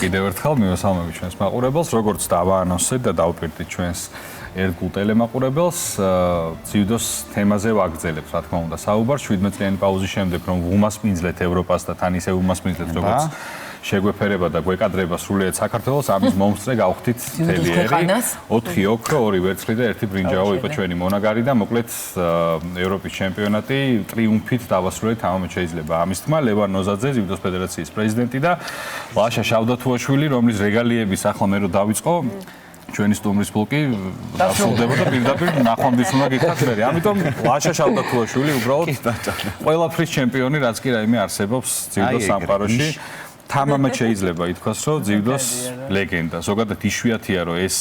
კიდევ ერთხელ მივესალმებით ჩვენს მაყურებელს, როგორც დავაანონსეთ და დავპირდით ჩვენს ერთგულ ტელემაყურებელს, ძიუდოს თემაზე ვაგრძელებთ, რა თქმა უნდა, საუბარს 17 წლიანი პაუზის შემდეგ, რომ ვუმასპინძლეთ ევროპას და თან ისე ვუმასპინძლეთ, როგორც შეგვეფერება და გვეკადრება სრულიად საქართველოს, ამის მომსწრე გავხდით თელიერი 4 ოქრო, 2 ვერცხლი და 1 ბრინჯაო იყო ჩვენი მონაგარი და მოკლედ ევროპის ჩემპიონატი ტრიუმფით დავასრულეთ, ამით შეიძლება ამის თქმა ლევან ნოზაძე, ძიუდოს ფედერაციის პრეზიდენტი და ლაშა შავდათუაშვილი, რომლის რეგალიების ახლა მე რო დავიწყო ჩვენი სტუმრის ფულკი დასრულდება და პირდაპირ ნახვამდის უნდა გიხართ მე. ამიტომ ლაშა შავდათუაშვილი უბრალოდ ყველაფრის ჩემპიონი, რაც კი რაიმე არსებობს ძიუდოს სამყაროში. თამამად შეიძლება ითქვას, რომ ძიუდოს ლეგენდა. ზოგადად იშვიათია, რომ ეს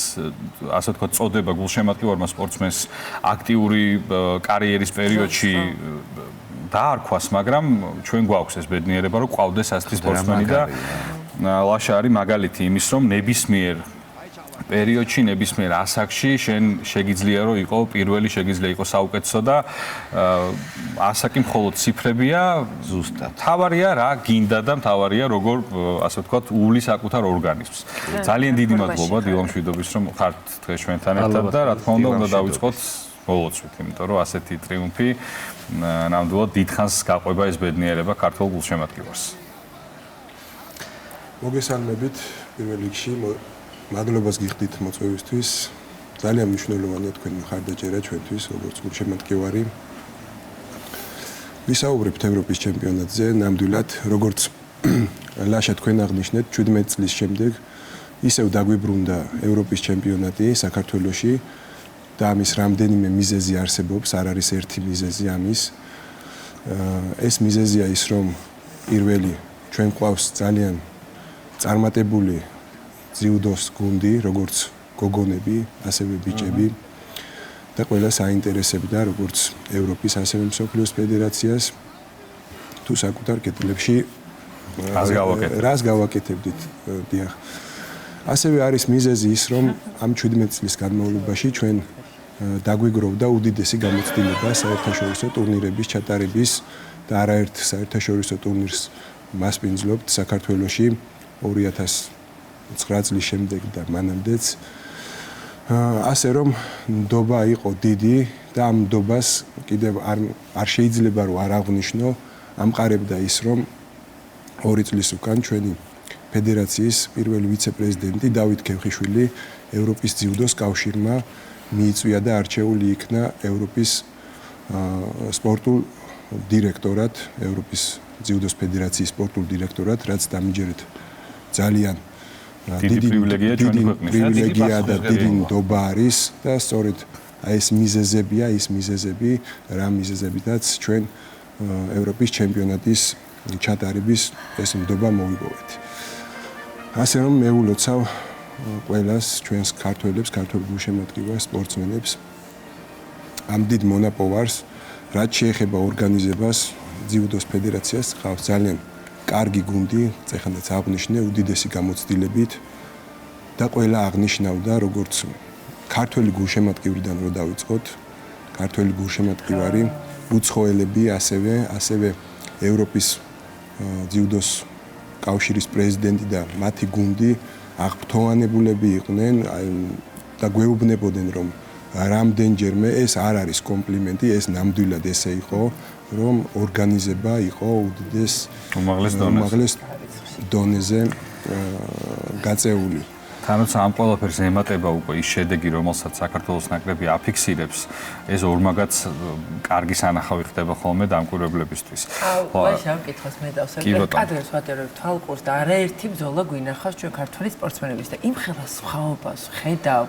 ასე ვთქვათ, წოდება გულშემატკივარმა სპორტსმენს აქტიური კარიერის პერიოდში დაარქვას, მაგრამ ჩვენ გვაქვს ეს ბედნიერება, რომ ყავდეს ასეთი სპორტსმენი და ლაშა არის მაგალითი იმის, რომ ნებისმიერ პერიოდში, ნებისმიერ ასაკში შენ შეგიძლია რომ იყო პირველი, შეგიძლია იყო საუკეთესო და ასაკი მხოლოდ ციფრებია, ზუსტად. თავარია რა გინდა და თავარია როგორ ასე ვთქვათ, უვლის საკუთარ ორგანიზმს. ძალიან დიდი მადლობა დილო მშვიდობის რომ ხართ დღეს ჩვენთან ერთად და რა თქმა უნდა დავიწყოთ მოლოცვით, იმიტომ რომ ასეთი ტრიუმფი ნამდვილად დიდხანს გაყვება ეს ბედნიერება ქართულ გულშემატკივარს. მოგესალმებით პირველ რიგში მადლობას გიხდით მოწვევისთვის. ძალიან მნიშვნელოვანია თქვენი მხარდაჭერა ჩვენთვის, როგორც გულშემატკივარი. ვისაუბრებთ ევროპის ჩემპიონატზე, ნამდვილად, როგორც ლაშა თქვენ აღნიშნეთ, 17 წლის შემდეგ ისევ დაგვიბრუნდა ევროპის ჩემპიონატი საქართველოში და ამის რამდენიმე მიზეზი არსებობს, არ არის ერთი მიზეზი ამის. ეს მიზეზია ის, რომ პირველი ჩვენ ყავს ძალიან წარმატებული ძიუდოს გუნდი, როგორც გოგონები, ასევე ბიჭები და ყველა საინტერესებდა როგორც ევროპის, ასევე მსოფლიოს ფედერაციას თუ საკუთარ კეთილებში რას გავაკეთებდით, დიახ. ასევე არის მიზეზი ის, რომ ამ 17 წლის განმავლობაში ჩვენ დაგვიგროვდა უდიდესი გამოცდილება საერთაშორისო ტურნირების ჩატარების და არაერთ საერთაშორისო ტურნირს მასპინძლობთ საქართველოში 2009 წლის შემდეგ და მანამდეც. ასე რომ ნდობა იყო დიდი და ამ ნდობას კიდევ არ შეიძლება რომ არ აღვნიშნო, ამყარებდა ის, რომ 2 წლის უკან ჩვენი ფედერაციის პირველი ვიცე-პრეზიდენტი დავით ქევხიშვილი ევროპის ძიუდოს კავშირმა მიიწვია და არჩეული იქნა ევროპის სპორტულ დირექტორად, ევროპის ძიუდოს ფედერაციის სპორტულ დირექტორად, რაც დამიჯერეთ ძალიან დიდი პრივილეგია და დიდი ნდობა არის და სწორედ ეს მიზეზებია, ის მიზეზები, რა მიზეზებითაც ჩვენ ევროპის ჩემპიონატის ჩატარების ეს ნდობა მოვიპოვეთ. ასე რომ მე ულოცავ ყველას ჩვენს ქართველებს, ქართულ გულშემატკივარ სპორტსმენებს ამ დიდ მონაპოვარს, რაც შეეხება ორგანიზებას ძიუდოს ფედერაციას, ყავს ძალიან კარგი გუნდი, წეხანდაც აღნიშნე უდიდესი გამოცდილებით და ყველა აღნიშნავდა, როგორც ქართველი გულშემატკივრიდან რო დავიწყოთ, ქართველი გულშემატკივარი, უცხოელები, ასევე ევროპის ძიუდოს კავშირის პრეზიდენტი და მათი გუნდი აღფრთოვანებულები იყვნენ და გვეუბნებოდნენ, რომ რამდენჯერმე ეს არ არის კომპლიმენტი, ეს ნამდვილად ესე იყო, რომ ორგანიზება იყო უდიდეს უმაღლეს დონეზე გაწეული. თანაც ამ ყველაფერს ემატება უკვე ის შედეგი, რომელსაც საქართველოს ნაკრები აფიქსირებს, ეს ორმაგაც კარგი სანახავი ხდება ხოლმე დამკვირვებლებისთვის. ლაშა მკითხოს მე დავსვათ, კადრებს ვატარებთ თვალყურს და არაერთი ბრძოლა გვინახავს ჩვენ ქართველი სპორტსმენების და იმ ხელას სხვაობას ხედავ.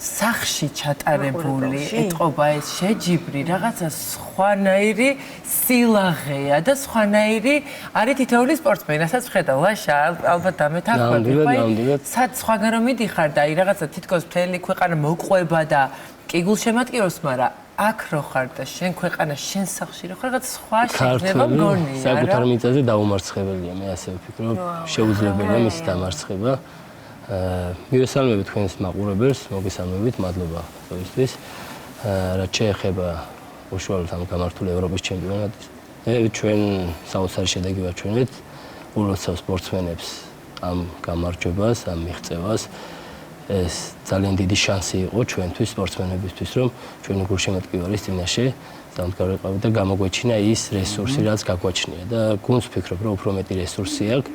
სახში ჩატარებული, ეთყობა ეს შეჯიბრი, რაღაცა სხვანაირი სილაღეა და სხვანაირი არის თითოეული სპორტსმენი, რასაც ხედავ, ლაშა, ალბათ დამეთანხმები, სად სხვაგან რომ მიდიხარ და აი რაღაცა თითქოს მთელი ქვეყანა მოყვება და კი გულშემატკივრობს, მაგრამ აქ რო ხარ და შენ ქვეყანა შენ სახში რო ხარ, რაღაც სხვა შეიძლება მგონია, რა? საკუთარ მიწაზე დაუმარცხებელია, მე ასე ვფიქრობ, შეუძლებელია მისი დამარცხება. მივესალმებით თქვენს მაყურებელს, მოგესალმებით, მადლობა ყველასთვის. რაც შეეხება უშუალოდ ამ გამართულ ევროპის ჩემპიონატს, ჩვენ საოცარი შედეგი ვაჩვენეთ, ულოცავ სპორტსმენებს ამ გამარჯვებას, ამ მიღწევას. ეს ძალიან დიდი შანსი იყო ჩვენთვის, სპორტსმენებისთვის, რომ ჩვენი გულშემატკივრის წინაშე დამდგარიყავით და გამოგვეჩინა ის რესურსი, რაც გაგვაჩნია და გუნდს ვფიქრობ, რომ უფრო მეტი რესურსი აქვს.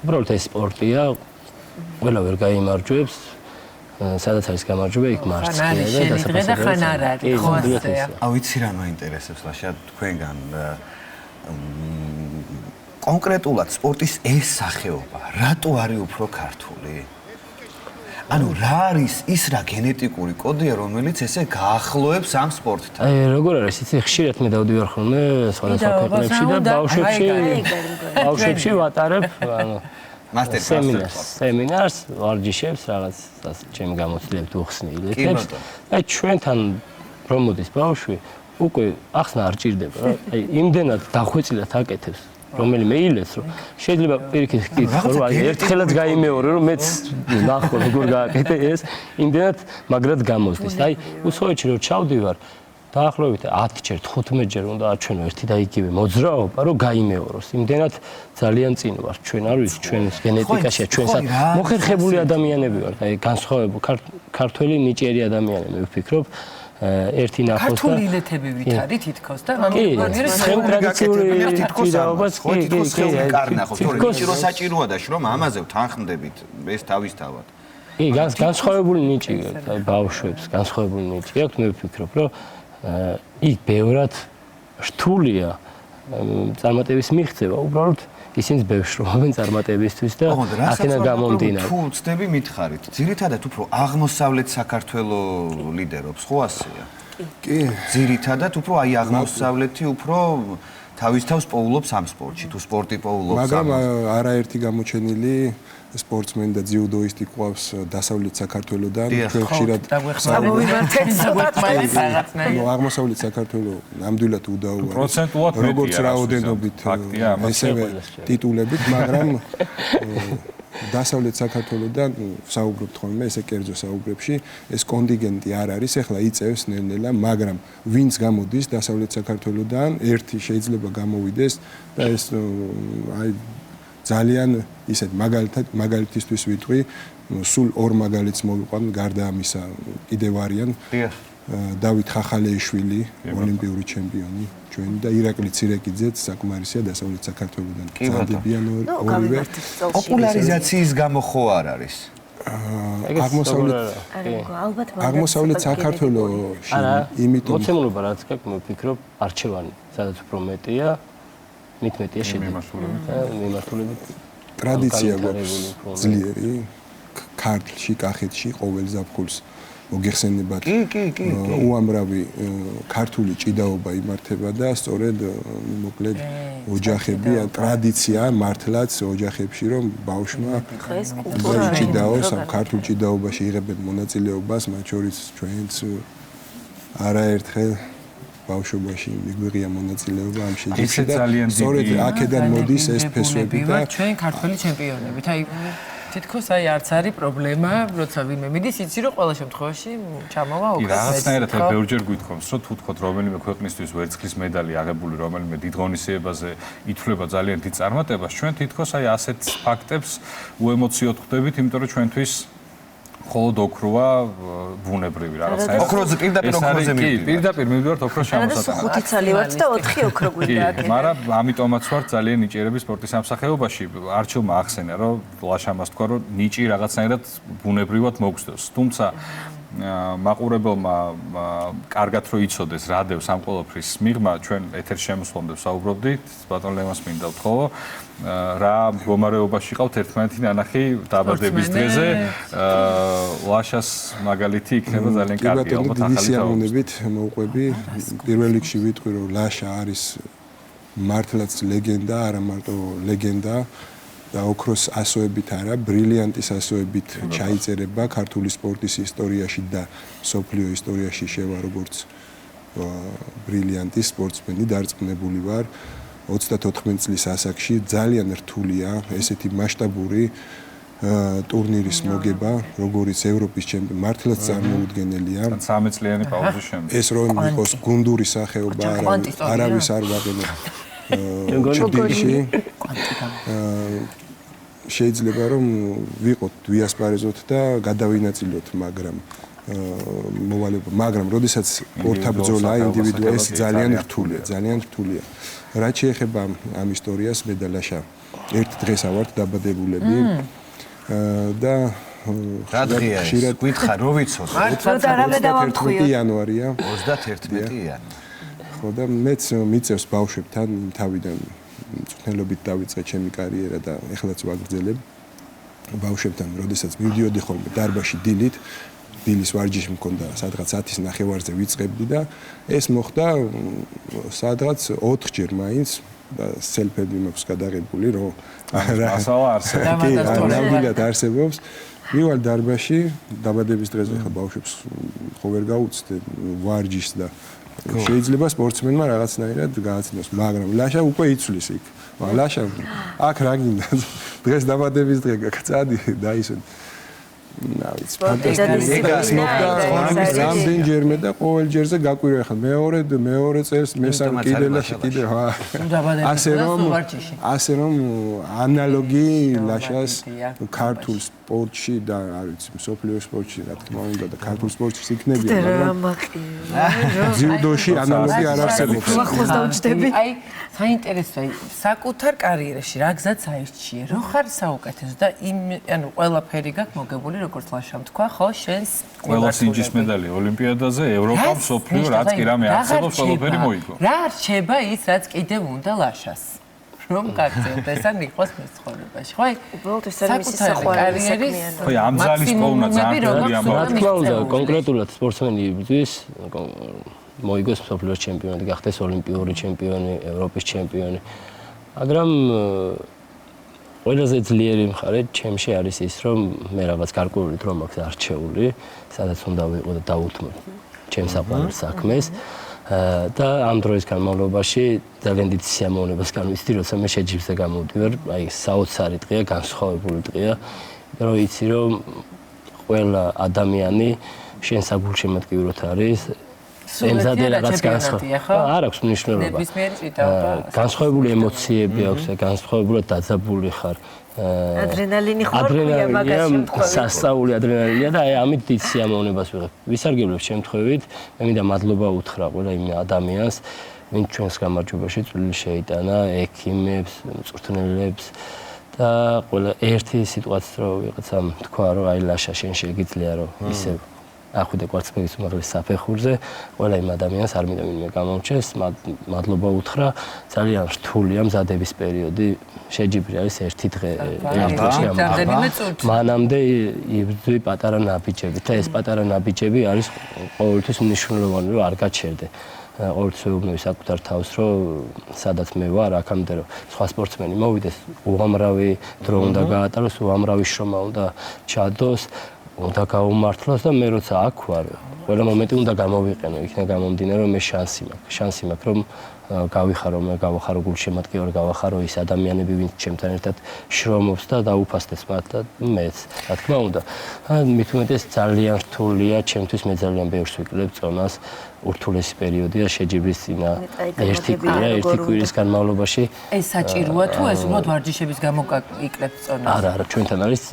უბრალოდ ეს სპორტია, ყველა ვერ გაიმარჯვებს. სადაც არის გამარჯვება, იქ მარცხია და დასაფასებელი ხან არ არის, ხო ასეა. ვიცი რა მაინტერესებს ლაშა თქვენგან კონკრეტულად სპორტის ეს სახეობა, რატო არის უფრო ქართული? ანუ რა არის ის რა გენეტიკური კოდია, რომელიც ესე გაახლოებს ამ სპორტთან? როგორ არის, იცი, ხშირად მე დავდივარ ხოლმე სხვადასხვა ქვეყნებში და ბავშვებში ვატარებ, ანუ სემინარს, ვარჯიშებს, რაღაც ჩემი გამოცდილებით უხსნი ილეთებს. აი ჩვენთან რომ მოდის ბავშვი, უკვე ახსნა არ ჭირდება რა. აი იმდენად დახვეწილად აკეთებს რომელიმე ილეთს, რომ შეიძლება პირიქით კითხო, რომ აი ერთხელაც გაიმეორე, რომ მეც ნახო როგორ გააკეთე ეს, იმდენად მაგრად გამოსდის. აი უსხოეთში რომ ჩავდივარ, დაახლოებით 10-ჯერ, 15-ჯერ უნდა აჩვენო ერთი და იგივე მოძრაობა, რომ გაიმეოროს. იმდენად ძალიან წინ ვარ. ჩვენ არ ვიცი, ჩვენს გენეტიკაშია, ჩვენსაც მოხერხებული ადამიანები ვართ. აი განსხვავებული ქართველი ნიჭიერი ადამიანები, მე ვფიქრობ. ერთი ნახოს და ქართული ილეთები ვითარი თითქოს და თითქოს რო საჭიროა და შრომ ამაზე ვთანხმდებით ეს თავისთავად. კი, განსხვავებული ნიჭი აქვს, აი ბავშვებს განსხვავებული ნიჭი აქვს, მე ვფიქრობ, რომ იქ ბევრად რთულია წარმატების მიღწევა, უბრალოდ ისინი ბევრს შრომობენ წარმატებისთვის და აქედან გამომდინარე. თუ ვწდები მითხარით, ძირითადად უფრო აღმოსავლეთ საქართველოს ლიდერობს, ხო ასეა? კი. ძირითადად უფრო აი აღმოსავლეთი უფრო თავის თავს პოულობს ამ სპორტში, თუ სპორტი პოულობს. მაგრამ არაერთი გამოჩენილი სპორტსმენი და ძიუდოისტი ყავს დასავლეთ საქართველოსდან, ჩვენ ხშირად აღმოსავლეთ საქართველოს ნამდვილად უდაოა. პროცენტულად როგორც რაოდენობით ესევე ტიტულებით, მაგრამ დასავლეთ საქართველოსდან საუბრობთ ხოლმე ესე კერძო საუბრებში, ეს კონტინგენტი არ არის, ახლა იწევს ნელ-ნელა, მაგრამ ვინც გამოდის დასავლეთ საქართველოსდან, ერთი შეიძლება გამოვიდეს და ეს აი ძალიან ისეთ მაგალითისთვის ვიტყვი, სულ ორ მაგალითს მოვიყვან, გარდა ამისა კიდევ არიან. დავით ხახალეიშვილი, ოლიმპიური ჩემპიონი, ჩვენი და ირაკლი ცირეკიძეც საკმარისია დასავლეთ საქართველოსდან. ძალიან ორივე. პოპულარიზაციის გამო ხო არ არის? აღმოსავლეთ საქართველოში, იმიტომ მოცემულობა რაც გაქვს, მე ვფიქრობ, არჩევანი, სადაც უფრო მეტია. მით მეტია მიმართულებით. ტრადიცია გვაქვს ძლიერი ქართლში, კახეთში ყოველ ზაფხულს მოგეხსენებათ. უამრავი ქართული ჭიდაობა იმართება და სწორედ მოკლედ ოჯახები, ტრადიცია მართლაც ოჯახებში, რომ ბავშვმა ჭიდაოს, ქართულ ჭიდაობაში იღებენ მონაწილეობას, მათ შორის ჩვენც არაერთხელ ბავშვობაში მიგვიღია მონაწილეობა ამ შეჯიბრში და სწორედ აქედან მოდის ეს ფესვები და ჩვენ ქართველი ჩემპიონებით. აი თითქოს აი არც არის პრობლემა, როცა ვინმე მიდის, იცი რომ ყველა შემთხვევაში ჩამოვა უკეთ. რაღაცნაირად ბევრჯერ გვითხოვს, რომ თუ თქვათ რომელიმე ქვეყნისთვის ვერცხლის медаლი აღებული რომელიმე დიდ ღონისძიებაზე ითვლება ძალიან დიდ წარმატებას, ჩვენ თითქოს აი ასეთ ფაქტებს უემოციოდ ხვდებით, იმიტომ რომ ჩვენთვის მხოლოდ ოქროა ბუნებრივი რაღაცა. ოქროზე პირდაპირ ოქროზე მივიდივართ. კი, პირდაპირ მივიდივართ ოქროს ჩამოსატანად. 5 ცალი ვართ და 4 ოქრო გვინდა. კი, მაგრამ ამიტომაც ვარ ძალიან ნიჭიერები სპორტის სამსახეობაში. არჩილმა ახსენა, რომ ლაშამას თქვა, რომ ნიჭი რაღაცნაირად ბუნებრივად მოგწდევს. თუმცა მაყურებელმა კარგად რო იცოდეს რა დევს ამ ყოველფრის მიღმა, ჩვენ ეთერში შემოსვლამდე საუბრობდით, ბატონ ლევანს მინდა ვთხოვო, რა მდგომარეობაში ყავთ ერთმანეთი ნანახი დაბადების დღეზე, ლაშას მაგალითი იქნება ძალიან კარგი, ალბათ ახალი სიამოვნებით მოვყვები. პირველ რიგში ვიტყვი, რომ ლაშა არის მართლაც ლეგენდა, არა მარტო ლეგენდა. და ოქროს ასოებით არა, ბრილიანტის ასოებით ჩაიწერება ქართული სპორტის ისტორიაში და სოფლიო ისტორიაში შევა როგორც ბრილიანტის სპორტსმენი დარწმუნებული ვარ. 34 წლის ასაკში ძალიან რთულია ესეთი მასშტაბური ტურნირის მოგება, როგორც ევროპის ჩემპიონი, მართლაც წარმოუდგენელია. 13 წლიანი პაუზის შემდეგ. ეს რომ იყოს გუნდური სახეობა, არავის არ ვაყენებ. ჩრდილში შეიძლება რომ ვიყოთ ვიასპარეზოთ და გადავინაწილოთ, მაგრამ როდესაც ორთაბრძოლა ინდივიდუალს ძალიან რთულია. რაც შეეხება ამ ისტორიას, მე და ლაშა ერთ დღეს ავართ დაბადებულები და რა დღეა ეს? გითხარ, რო ვიცოდე. 31 იანვარია. 31 იანვარი. ხო და მეც მიწევს ბავშვებთან თავიდან მწვრთნელობით დავიწყე ჩემი კარიერა და ეხლაც ვაგრძელებ ბავშვებთან, როდესაც მივდიოდი ხოლმე დარბაზში დილის ვარჯიში მქონდა, სადღაც 10-ის ნახევარზე ვიწყებდი და ეს მოხდა სადღაც 4ჯერ მაინც და სელფები მაქვს გადაღებული, რომ ასავა არსებობს. ნამდვილად არსებობს. მივალ დარბაზში დაბადების დღეზე ხა ბავშვებს ხო ვერ გაუწდე ვარჯიშს და შეიძლება სპორტსმენმა რაღაცნაირად გააცნოს, მაგრამ ლაშა უკვე იცვლის იქ. ლაშა აქ რა გინდა? დღეს დაბადების დღე გაქვს, წადი და ისე რა ვიცი, ფანტასტიკური რამდენჯერმე და ყოველ ჯერზე გაკვირვე ხა მეორე წელს მესამე კიდე ასე რომ ანალოგი ლაშას ქართულ სპორტში და არ ვიცი მსოფლიო სპორტში რა თქმა უნდა და ქართულ სპორტში იქნებიან, მაგრამ ძიუდოში ანალოგი არ არსებობს. აი საინტერესოა საკუთარ კარიერაში რა გზაც აირჩიე, რო ხარ საუკეთესო და ანუ ყველაფერი გაქვს მოგებული როგორც ლაშამ თქვა, ხო, შენს ყველა სინჯის მედალი ოლიმპიადაზე, ევროპა, მსოფლიო, რაც კი რამე არსებობს, ყველაფერი მოიგო. რა რჩება ის, რაც კიდევ უნდა ლაშას? რომ გაგწევდეს ან იყოს მის ცხოვრებაში, ხო? უბრალოდ ეს არის მისი საყვარელი. ხო, ამ ძალის პოვნა ძალიან ბევრი ამბავი. რა თქმა უნდა, კონკრეტულად სპორტსმენი იბრძვის მოიგოს მსოფლიოს ჩემპიონი, გახდეს ოლიმპიური ჩემპიონი, ევროპის ჩემპიონი. მაგრამ ყველაზე ძლიერი მხარე ჩემში არის ის, რომ მე რაღაც გარკვეული დრო მაქვს არჩეული, სადაც უნდა ვიყო და დავუთმო ჩემს საყვარელ საქმეს. და ამ დროის განმავლობაში ძალიან დიდ სიამოვნებას განვიცდი, როცა მე შეჯიბრზე გამოვდივარ, აი საოცარი დღეა, განსხვავებული დღეა, რომ იცი რომ ყველა ადამიანი შენ საგულშემატკივრად არის, ემზადე რაღაც განსხვავებული. არ აქვს მნიშვნელობა. განსხვავებული ემოციები აქვს, განსხვავებულად დაძაბული ხარ. ადრენალინი ხوارია მაგაში მხოლოდ. სასწაული ადრენალინია და აი ამით დიდ სიამოვნებას ვიღებ. ვისარგებლებ შემთხვევით, მე მინდა მადლობა უთხრა ყველა იმ ადამიანს, ვინც ჩვენს გამარჯვებაში წვლილი შეიტანა, ექიმებს, მწვრთნელებს და ყველა ერთი სიტუაცია რო ვიღაცამ თქვა, რომ აი ლაშა შენ შეგიძლია რომ ისე ახვიდე კვარცხლბეკის უმაღლეს საფეხურზე, ყველა იმ ადამიანს არ მინდა ვინმე გამომჩეს, მადლობა უთხრა, ძალიან რთულია მზადების პერიოდი, შეჯიბრი არის ერთი დღე, მანამდე იბრძვი პატარა ნაბიჯები და ეს პატარა ნაბიჯები არის ყოველთვის მნიშვნელოვანი, რომ არ გაჩერდე. ყოველთვის ვეუბნები საკუთარ თავს, რომ სადაც მე ვარ, აქამდე რომ სხვა სპორტსმენი მოვიდეს, უამრავი დრო უნდა გაატაროს, უამრავი შრომა უნდა ჩადოს, უნდა გაუმართლოს და მე როცა აქ ვარ, ყველა მომენტი უნდა გამოვიყენო, იქნება გამომდინარე რომ მე შანსი მაქვს, რომ გავიხარო, მე გავახარო გულშემატკივარი, გავახარო ის ადამიანები, ვინც ჩემთან ერთად შრომობს და დაუფასდეს მათ და მეც, რა თქმა უნდა. მით უმეტეს ძალიან რთულია, ჩემთვის მე ძალიან ბევრს ვიკლებ წონას, ურთულესი პერიოდია შეჯიბრის წინა ერთი კვირის განმავლობაში. ეს საჭიროა თუ ეს უბრალოდ ვარჯიშების გამო იკლებ წონას? არა, ჩვენთან არის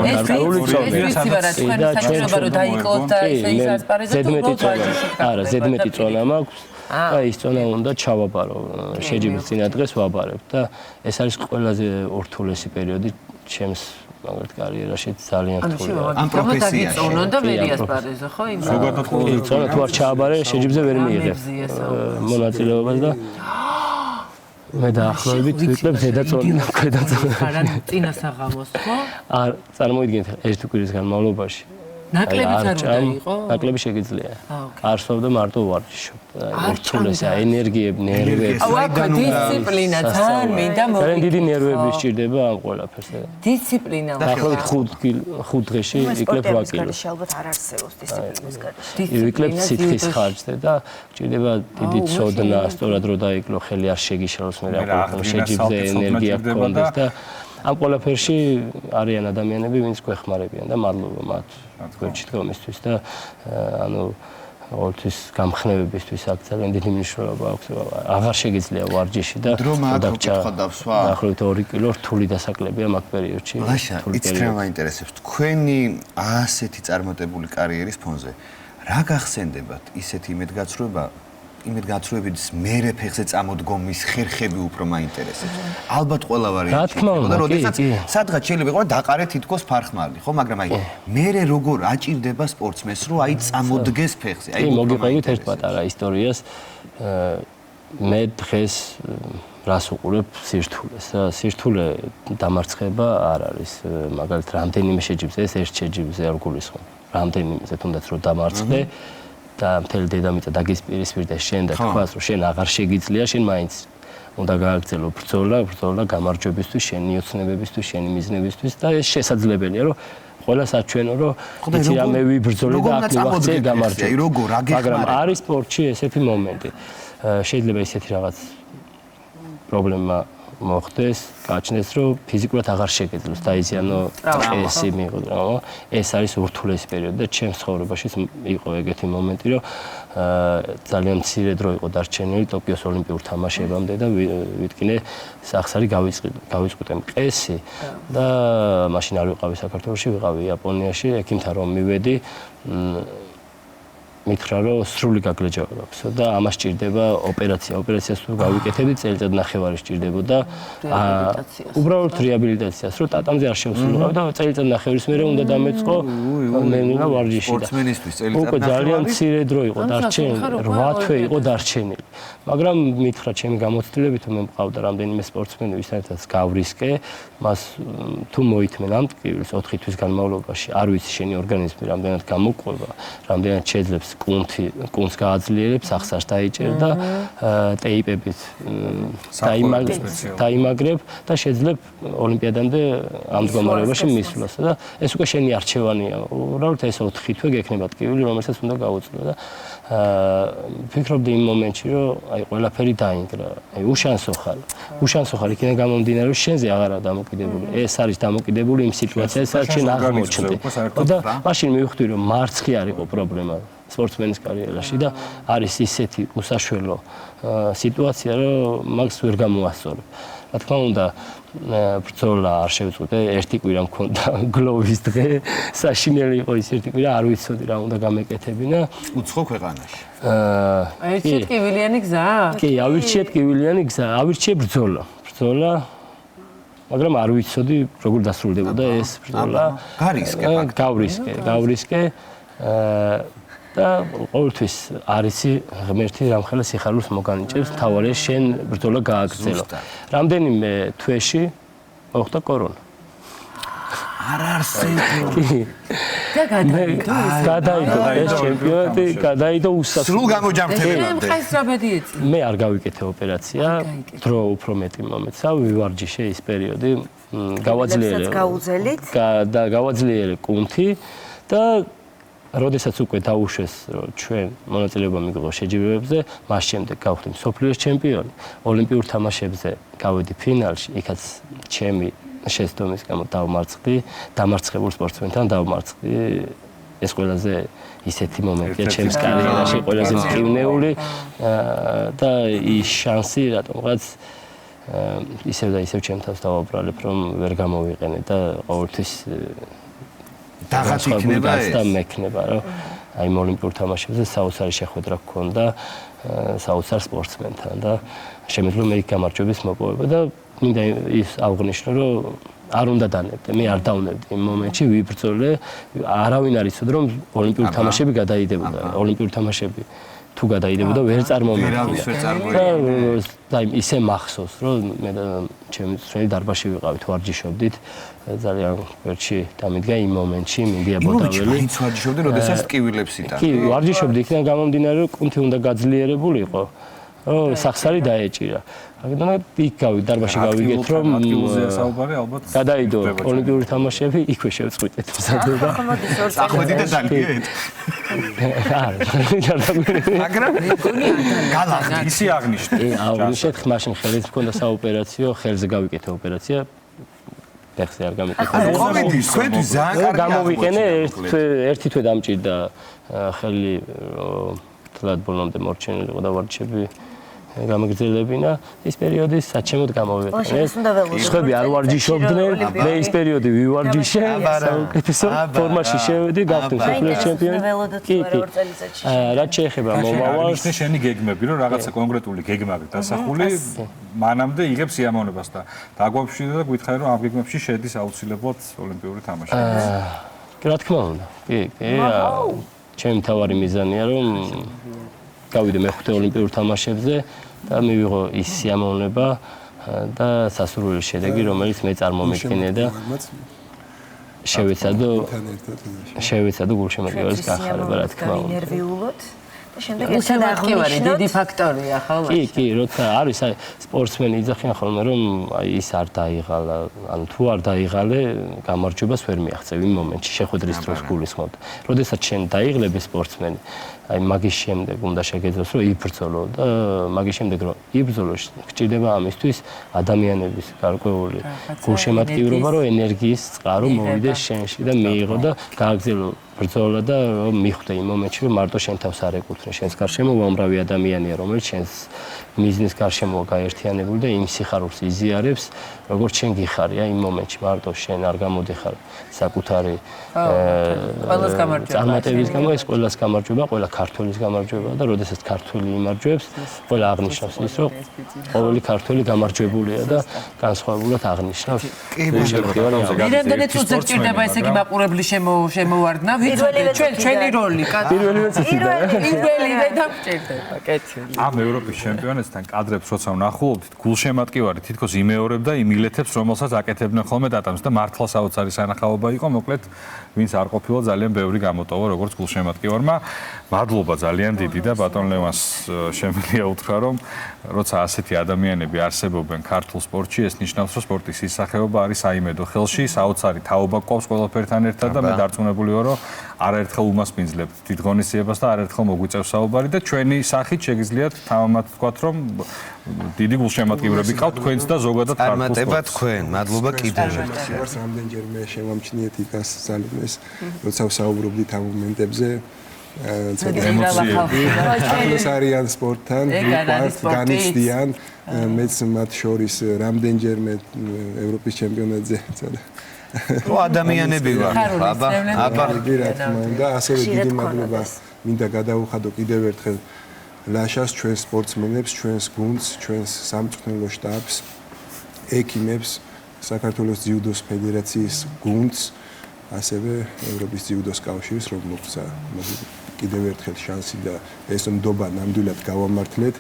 გარკვეული წონა. საჭიროა რომ დაიკლოთ და ის ასპარეზოთ უბრალოდ ვარჯიში. არა, ზედმეტი წონა მაქვს. და ის წონა უნდა ჩავაბარო, შეჯიბრის წინა დღეს ვაბარებ და ეს არის ყველაზე ურთულესი პერიოდი ჩემს მაგალითად კარიერაში ძალიან რთულია. ამ პროფესიაში წონა და ვერ იასპარეზო, ხო? ზოგადად ყოველდღე წონა თუ არ ჩააბარე, შეჯიბზე ვერ მიიღებ მონაწილეობას და მე დაახლოებით ვიკლებ ზედა წონა, ქვედა წონა. არა, წინასაღამოს, ხო? არ წარმოიდგინეთ ერთი კვირის განმავლობაში. ნაკლებიც არ უნდა იყო? ნაკლები შეგიძლია. არსებობდა მარტო ვარჯიშობ. ურთულესა ენერგიები, ნერვები. აუ, დისციპლინა თან მინდა მოვიქცე. ძალიან დიდი ნერვები სჭირდება ამ ყველაფერს. დისციპლინა. დაახლოებით 5 დღეში იკლებ 8 კილოს. ალბათ არ არსებობს დისციპლინის გარშემო. იკლებ სითხის ხარჯზე და სჭირდება დიდი ცოდნა, სწორად რო დაიკლო, ხელი არ შეგიშალოს, მე რა შეჯიბზე ენერგია გქონდეს და ამ ყველაფერში არიან ადამიანები, ვინც გვეხმარებიან და მადლობა მათ გვერდში დგომისთვის და ანუ ყოველთვის გამხნევებისთვის აქ ძალიან დიდი მნიშვნელობა აქვს. აღარ შეგიძლია ვარჯიში და დაახლოებით 2 კილო რთული დასაკლებია მაგ პერიოდში. ლაშა, იცით რა მაინტერესებს? თქვენი ასეთი წარმატებული კარიერის ფონზე რა გახსენდებათ ისეთი იმედგაცრუებების მერე ფეხზე წამოდგომის ხერხები უფრო მაინტერესებს. ალბათ ყველა ვარიანტი. რა თქმა უნდა, როდესაც სადღაც შეიძლება იყოს დაყარე თითქოს ფარხმალი, ხო, მაგრამ აი მერე როგორ აჭირდება სპორტსმენს, რომ აი წამოდგეს ფეხზე. აი მოგიყვებით ერთ პატარა ისტორიას. მე დღეს რას უყურებ სირთულეს და სირთულე დამარცხება არ არის. მაგალითად, რამდენიმე შეჯიბზე ეს ერთ შეჯიბზე არ გულისხმობ. რამდენიმეზე თუნდაც რომ დამარცხდე და მთელი დედამიწა დაგისპირისპირდა შენ და თქვას რომ შენ აღარ შეგიძლია, შენ მაინც უნდა გააგრძელო ბრძოლა გამარჯვებისთვის, შენი ოცნებებისთვის, შენი მიზნებისთვის და ეს შესაძლებელია რომ ყველას აჩვენო რომ იცი რამე ვიბრძოლე და აქ მივახცე გამარჯვება. მაგრამ არის სპორტში ესეთი მომენტი. შეიძლება ისეთი რაღაც პრობლემა მოხდეს, გაჩნდეს რომ ფიზიკურად აღარ შეგეძლოს დაიზიანო წესი მიიღო. ეს არის ურთულესი პერიოდი და ჩემს ცხოვრებაში იყო ეგეთი მომენტი, რომ ძალიან მცირე დრო იყო დარჩენილი ტოკიოს ოლიმპიურ თამაშებამდე და ვიტკინე სახსარი გავიწყუტე მყესი და მაშინ არ ვიყავი საქართველოში, ვიყავი იაპონიაში, ექიმთან რომ მივედი მითხრა რომ სრული გაგლეჯება გაქვს და ამას სჭირდება ოპერაციას თუ გავიკეთებდი წელიწად ნახევარი სჭირდებოდა უბრალოდ რეაბილიტაციას რომ ტატამზე არ შევსულიყავ და წელიწად ნახევრის მერე უნდა დამეწყო მენა ვარჯიში და სპორტსმენისთვის წელიწად უკვე ძალიან მცირე დრო იყო დარჩენილი 8 თვე იყო დარჩენილი მაგრამ მითხრა ჩემი გამოცდილებით თუ მე მყავდა რამდენიმე სპორტსმენი ვისთანაც გავრისკე მას თუ მოითმენ ამ ტკივილს 4 თვის განმავლობაში არ ვიცი შენი ორგანიზმი რამდენად გამოყვება რამდენად შეძლებს კუნთს გააძლიერებს ახსარს დაიჭერ და ტეიპებით დაიმაგრებ და შეძლებ ოლიმპიადამდე ამ მდგომარეობაში მისვლას და ეს უკვე შენი არჩევანია უბრალოდ ეს 4 თვე გექნება ტკივილი რომელსაც უნდა გაუძლო და ფიქრობდი იმ მომენტში რომ აი ყველაფერი დაინგრა აი უშანსო ხარ იქიდან გამომდინარე რომ შენზე აღარა დამოკიდებული ეს არის დამოკიდებული იმ სიტუაციაზე სადაც შენ აღმოჩნდი და მაშინ მივხვდი რომ მარცხი არ იყო პრობლემა სპორტსმენის კარიერაში და არის ისეთი უსაშველო სიტუაცია რომ მაგს ვერ გამოასწორებ. რა თქმა უნდა ბრძოლა არ შევწყვეტე ერთი კვირა მქონდა გლოვის დღე საშინელი იყო ის ერთი კვირა არ ვიცოდი რა უნდა გამეკეთებინა უცხო ქვეყანაში აირჩიეთ კივილიანი გზა? კი ავირჩიეთ კივილიანი გზა ავირჩიე ბრძოლა მაგრამ არ ვიცოდი როგორ დასრულდებოდა ეს ბრძოლა გავრისკე და ყოველთვის არიცი ღმერთი რამხელა სიხარულს მოგანიჭებს თავარია შენ ბრძოლა გააგრძელო. რამდენიმე თვეში მოხდა კორონა. არ არსებობს. და გადაიდო ეს ჩემპიონატი, გადაიდო უსასრულო. სრულ გამოჯამრთებამდე. მე არ გავიკეთე ოპერაცია, დრო უფრო მეტი მომეცა, ვივარჯიშე ის პერიოდი, გავაძლიერე კუნთი და როდესაც უკვე დაუშვეს რომ ჩვენ მონაწილეობა მიიღო შეჯიბრებებზე, მას შემდეგ გავხდი მსოფლიოს ჩემპიონი. ოლიმპიურ თამაშებზე გავედი ფინალში, იქაც ჩემი შეცდომის გამო დამარცხებულ სპორტსმენთან დავმარცხდი. ეს ყველაზე ისეთი მომენტია ჩემს კარიერაში, ყველაზე მტკივნეული და ის შანსი რატომღაც ისევ და ისევ ჩემ თავს დავაბრალებ, რომ ვერ გამოვიყენე და ყოველთვის დაღაც იქნება ეს და მექნება რომ აი ოლიმპიურ თამაშებზე საოცარი შეხვედრა გქონდა საოცარ სპორტსმენთან და შემეძლო მე გამარჯვების მოპოვება და მინდა ის აღნიშნო რომ არ უნდა დანებდე მე არ დავნებდი იმ მომენტში ვიბრძოლე არავინ არ იცოდა რომ ოლიმპიურ თამაშები გადაიდებოდა ოლიმპიურ თამაშები თუ გადაიდებოდა ვერ წარმოვიდგინე და ისე მახსოვს რომ მე და ჩემი ძმები დარბაზში ვიყავით ვარჯიშობდით ძალიან ვერჩი დამიდგა იმ მომენტში მინდია ბოდაველი ის ვარჯიშობდი როდესაც ტკივილებს იტან კი ვარჯიშობდი იქიდან გამომდინარე რომ კუნთი უნდა გაძლიერებულიყო რომ სახსარი დაეჭირა აგდანა იქ დარბაზში გავიგეთ რომ გადაიდო ოლიმპიური თამაშები იქვე შევწყვიტეთ მზადება წახვედი და დაგიეთ მაგრამ გალახდი ისი აღნიშნე აღნიშნეთ მაშინ ხელით მქონდა საოპერაციო ხელზე გავიკეთე ოპერაცია ფეხზე არ გამიკეთე. კომედიის თქვენთვის ძალიან კარგი გამოვიყენე ერთი თვე დამჭირდა ხელი თლად ბოლომდე მორჩენილიყო და ვარჯიშები გამიგრძელებინა ის პერიოდი საჩემოდ გამოვიყენე. სხვები არ ვარჯიშობდნენ, მე ის პერიოდი ვივარჯიშე, საუკეთესო ფორმაში შევედი, გავხდი მსოფლიოს ჩემპიონი. კი. რაც შეეხება მომავალს, არის შენი გეგმები, რომ რაღაცა კონკრეტული გეგმა აქვს დასახული, მანამდე იღებს სიამოვნებას და დაგვაფშვიდა და გითხარი რომ ამ გეგმებში შედის აუცილებლად ოლიმპიური თამაში. რა თქმა უნდა. კი. ჩემი თავარი მიზანია რომ გავიდე მეხუთე ოლიმპიურ თამაშებზე და მივიღო ის სიამოვნება და სასურველი შედეგი, რომელიც მე წარმომედგენია და შევეცადო გულშემატკივრის გახარება, რა თქმა უნდა. ნერვიულოთ და შემდეგ გულშემატკივარი დიდი ფაქტორია, ხო? კი, როცა არის სპორტსმენი იძახიან ხოლმე რომ აი ის არ დაიღალა, ანუ თუ არ დაიღალე, გამარჯვებას ვერ მიაღწევ იმ მომენტში, შეხვედრის დროს გულისხმობ. როდესაც შენ დაიღლები სპორტსმენი, აი მაგის შემდეგ უნდა შეგეძლოს რომ იბრძოლო და მაგის შემდეგ რომ იბრძოლო გჭირდება ამისთვის ადამიანების გარკვეული გულშემატკივრობა რომ ენერგიის წყარო მოვიდეს შენში და მიიღო და გააგრძელო ბრძოლა და რომ მიხვდე იმ მომენტში რომ მარტო შენ თავს არ ეკუთვნე შენს გარშემო უამრავი ადამიანია რომელიც შენს მიზნის გარშემოა გაერთიანებული და იმ სიხარულს იზიარებს როგორც შენ გიხარია იმ მომენტში მარტო შენ არ გამოდიხარ საკუთარი ყველას გამარჯვება წარმატების გამო ეს ყველას გამარჯვება ყველა ქართველის გამარჯვება და როდესაც ქართველი იმარჯვებს ყველა აღნიშნავს ის რომ ყოველი ქართველი გამარჯვებულია და განსხვავებულად აღნიშნავს რამდენი წუთზე გჭირდება ესე იგი მაყურებლის შემოვარდნა ჩვენი როლი პირველივე წუთიდან პირველივე დამჭირდება კეთილი ამ ევროპის ჩემპიონატთან კადრებს როცა ვნახულობთ გულშემატკივარი თითქოს იმეორებდა იმ მილეთებს რომელსაც აკეთებდნენ ხოლმე დატამს და მართლა საოცარი სანახაობა იყო მოკლედ ვინც არ ყოფილა ძალიან ბევრი გამოტოვა როგორც გულშემატკივარმა მადლობა ძალიან დიდი და ბატონ ლევანს შემიძლია უთხრა რომ როცა ასეთი ადამიანები არსებობენ ქართულ სპორტში ეს ნიშნავს რომ სპორტის ის სახეობა არის საიმედო ხელში საოცარი თაობა გვყავს ყველაფერთან ერთად და მე დარწმუნებული ვარ რომ არაერთხელ უმასპინძლებთ დიდ ღონისძიებას და არაერთხელ მოგვიწევს საუბარი და ჩვენი სახით შეგიძლიათ თამამად ვთქვათ რომ დიდი გულშემატკივრები ყავთ თქვენც და ზოგადად ქართულ წარმატება თქვენ მადლობა კიდევ ერთხელ ვარს რამდენჯერმე შევამჩნიეთ იქას ძალიმეს როცა ვსაუბრობდით ამ მომენტებზე ახლოს არიან სპორტთან ვიყვართ განიცდიან მეც მათ შორის რამდენჯერმე ევროპის ჩემპიონატზე ო ადამიანები ვარ აბა რა თქმა უნდა ასევე დიდი მადლობა მინდა გადავუხადო კიდევ ერთხელ ლაშას ჩვენს სპორტსმენებს ჩვენს გუნდს ჩვენს სამწვრთნელო შტაბს ექიმებს საქართველოს ძიუდოს ფედერაციის გუნდს ასევე ევროპის ძიუდოს კავშირს რომ მოგცა კიდევ ერთხელ შანსი და ეს ნდობა ნამდვილად გავამართლეთ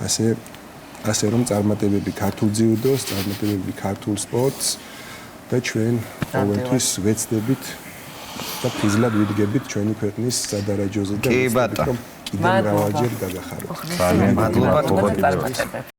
ასე რომ წარმატებები ქართულ ძიუდოს წარმატებები ქართულ სპორტს და ჩვენ ყოველთვის ვეცდებით და ფიზლად ვიდგებით ჩვენი ქვეყნის სადარაჯოზე და კი ბატონო კიდევ მრავალჯერ გაგახაროთ. მადლობა